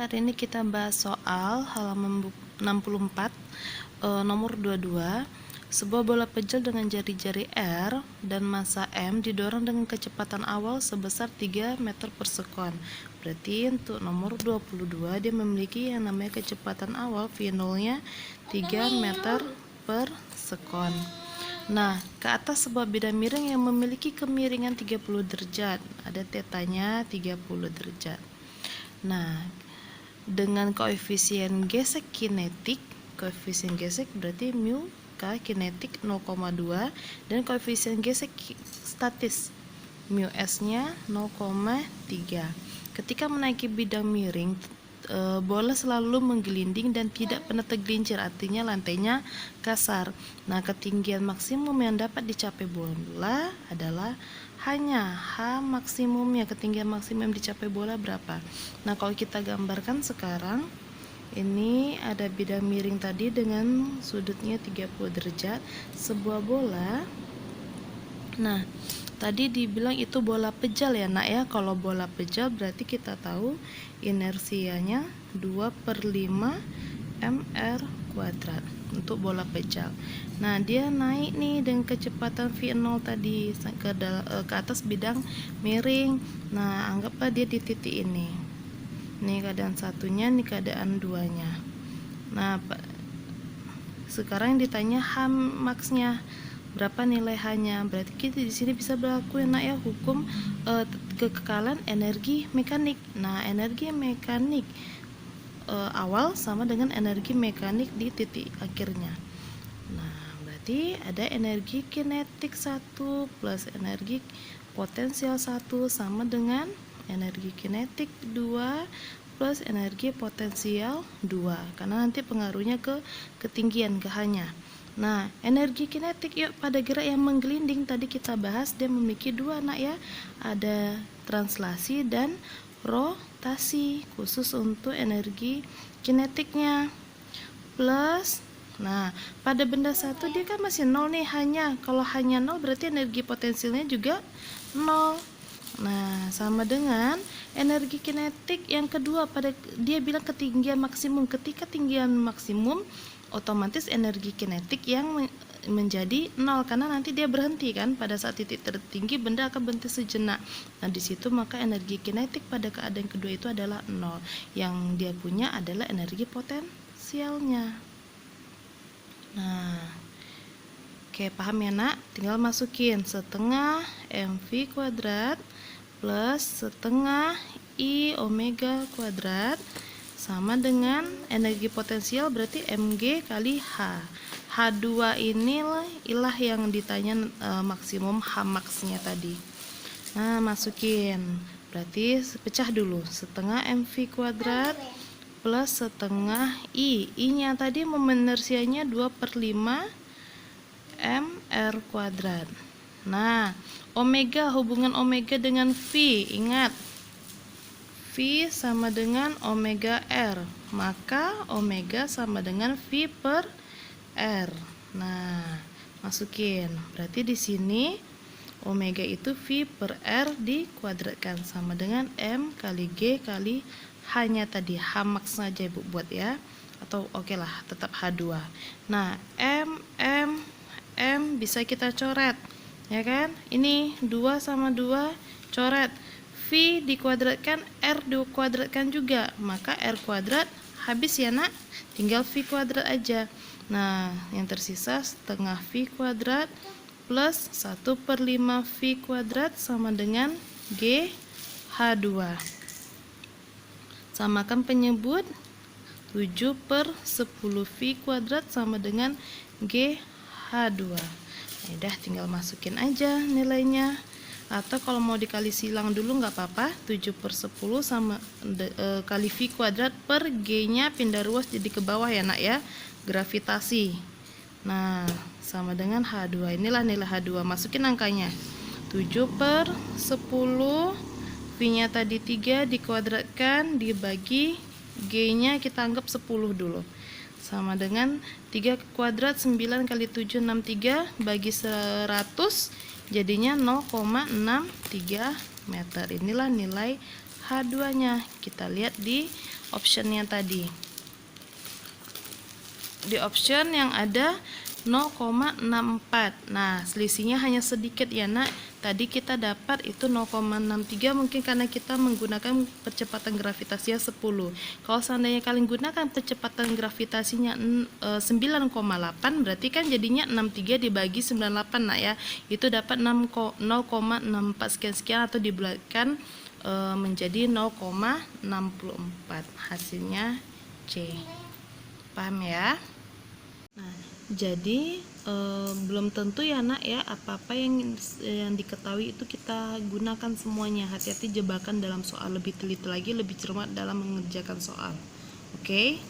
hari ini kita bahas soal halaman 64 nomor 22. Sebuah bola pejal dengan jari-jari R dan massa M didorong dengan kecepatan awal sebesar 3 meter per sekon. Berarti untuk nomor 22 dia memiliki yang namanya kecepatan awal V0-nya 3 meter per sekon. Nah, ke atas sebuah bidang miring yang memiliki kemiringan 30 derajat. Ada tetanya 30 derajat. Nah, dengan koefisien gesek kinetik, koefisien gesek berarti mu K kinetik 0,2 dan koefisien gesek statis mu S nya 0,3. Ketika menaiki bidang miring, bola selalu menggelinding dan tidak pernah tergelincir, artinya lantainya kasar. Nah, ketinggian maksimum yang dapat dicapai bola adalah hanya H maksimumnya. Ketinggian maksimum dicapai bola berapa? Nah, kalau kita gambarkan sekarang, ini ada bidang miring tadi dengan sudutnya 30 derajat, sebuah bola. Nah, tadi dibilang itu bola pejal ya nak ya. Kalau bola pejal berarti kita tahu inersianya 2/5 mr kuadrat untuk bola pejal. Nah, dia naik nih dengan kecepatan V0 tadi ke atas bidang miring. Nah, anggaplah dia di titik ini. Ini keadaan satunya, ini keadaan duanya. Nah, sekarang ditanya H max-nya berapa nilai H-nya. Berarti kita di sini bisa berlaku enak ya hukum kekekalan energi mekanik. Nah, energi mekanik awal sama dengan energi mekanik di titik akhirnya. Nah, berarti ada energi kinetik 1 plus energi potensial 1 sama dengan energi kinetik 2 plus energi potensial 2, karena nanti pengaruhnya ke ketinggian, ke H-nya. Nah, energi kinetik yuk pada gerak yang menggelinding tadi kita bahas dia memiliki dua nak ya, ada translasi dan rotasi. Khusus untuk energi kinetiknya plus, nah pada benda satu dia kan masih 0 nih hanya. Kalau hanya 0 berarti energi potensialnya juga 0. Nah, sama dengan energi kinetik yang kedua, pada dia bilang ketinggian maksimum. Ketika ketinggian maksimum, otomatis energi kinetik yang menjadi 0 karena nanti dia berhenti kan pada saat titik tertinggi benda akan berhenti sejenak. Nah, di situ maka energi kinetik pada keadaan kedua itu adalah 0. Yang dia punya adalah energi potensialnya. Nah, oke, paham ya nak? Tinggal masukin setengah mv kuadrat plus setengah I omega kuadrat sama dengan energi potensial berarti mg kali H. H2 inilah yang ditanya maksimum H max-nya tadi. Nah, masukin. Berarti pecah dulu. Setengah mv kuadrat plus setengah I. I-nya tadi momen inersianya 2/5 mr kuadrat. Nah, omega, hubungan omega dengan V, ingat V sama dengan omega R, maka omega sama dengan V per R. Nah, masukin. Berarti di sini omega itu V per R dikuadratkan sama dengan M kali G kali H-nya tadi. H max saja Ibu buat ya. Atau oke lah, tetap H2. Nah, M bisa kita coret. Ya kan? Ini 2 sama 2 coret. V dikuadratkan, R dikuadratkan juga. Maka R kuadrat habis ya nak. Tinggal V kuadrat aja. Nah, yang tersisa setengah V kuadrat plus 1/5 V kuadrat sama dengan G H2. Samakan penyebut 7/10 V kuadrat sama dengan G H2. Ya udah, tinggal masukin aja nilainya. Atau kalau mau dikali silang dulu nggak apa-apa. 7/10 sama kali V kuadrat per G-nya pindah ruas jadi ke bawah ya nak ya, gravitasi. Nah, sama dengan H2. Inilah nilai H2. Masukin angkanya. 7/10 V-nya tadi 3 dikuadratkan dibagi G-nya kita anggap 10 dulu. Sama dengan 3 kuadrat 9 kali 7 63 bagi 100 jadinya 0,63 meter. Inilah nilai H2 nya. Kita lihat di optionnya tadi. Di option yang ada 0,64. Nah, selisihnya hanya sedikit ya, Nak. Tadi kita dapat itu 0,63, mungkin karena kita menggunakan percepatan gravitasinya 10. Kalau seandainya kalian gunakan percepatan gravitasinya 9,8, berarti kan jadinya 63 dibagi 98, Nak ya. Itu dapat 0,64 sekian-sekian atau dibulatkan menjadi 0,64. Hasilnya C. Paham ya? Nah, jadi belum tentu ya, Nak ya, apa-apa yang diketahui itu kita gunakan semuanya. Hati-hati jebakan dalam soal, lebih teliti lagi, lebih cermat dalam mengerjakan soal. Oke?